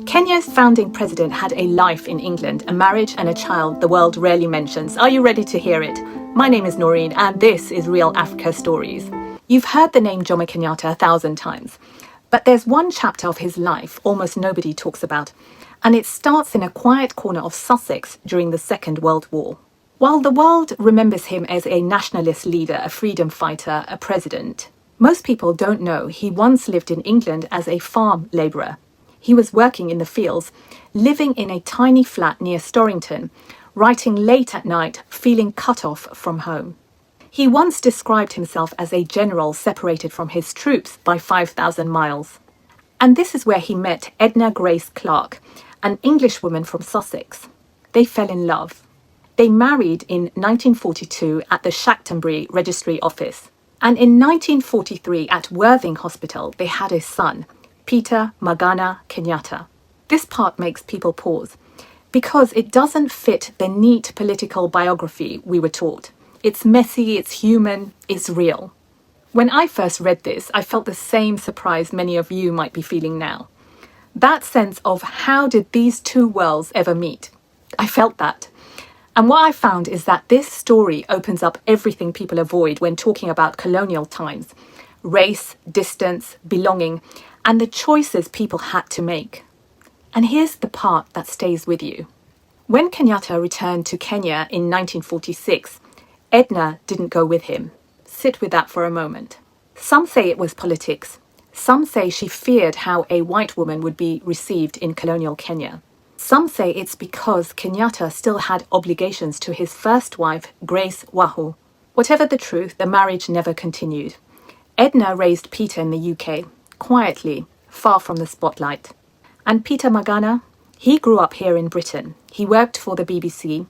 Kenya's founding president had a life in England, a marriage and a child the world rarely mentions. Are you ready to hear it? My name is Noreen and this is Real Africa Stories. You've heard the name Jomo Kenyatta 1,000 times, but there's one chapter of his life almost nobody talks about, and it starts in a quiet corner of Sussex during the Second World War. While the world remembers him as a nationalist leader, a freedom fighter, a president, most people don't know he once lived in England as a farm labourer. He was working in the fields, living in a tiny flat near Storrington, writing late at night, feeling cut off from home. He once described himself as a general separated from his troops by 5,000 miles. And this is where he met Edna Grace Clark, an Englishwoman from Sussex. They fell in love. They married in 1942 at the Shactonbury Registry Office. And in 1943 at Worthing Hospital, they had a son, Peter Magana Kenyatta. This part makes people pause because it doesn't fit the neat political biography we were taught. It's messy, it's human, it's real. When I first read this, I felt the same surprise many of you might be feeling now. That sense of how did these two worlds ever meet? I felt that. And what I found is that this story opens up everything people avoid when talking about colonial times: race, distance, belonging, and the choices people had to make. And here's the part that stays with you. When Kenyatta returned to Kenya in 1946, Edna didn't go with him. Sit with that for a moment. Some say it was politics. Some say she feared how a white woman would be received in colonial Kenya. Some say it's because Kenyatta still had obligations to his first wife, Grace Wahu. Whatever the truth, the marriage never continued. Edna raised Peter in the UK, quietly, far from the spotlight. And Peter Magana, he grew up here in Britain. He worked for the BBC,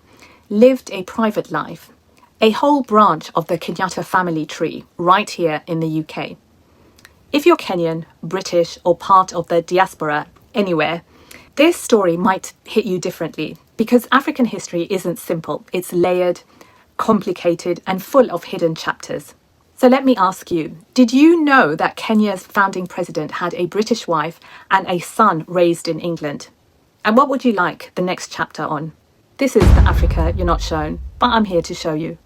lived a private life, a whole branch of the Kenyatta family tree right here in the UK. If you're Kenyan, British, or part of the diaspora anywhere, this story might hit you differently because African history isn't simple. It's layered, complicated, and full of hidden chapters. So let me ask you, did you know that Kenya's founding president had a British wife and a son raised in England? And what would you like the next chapter on? This is the Africa you're not shown, but I'm here to show you.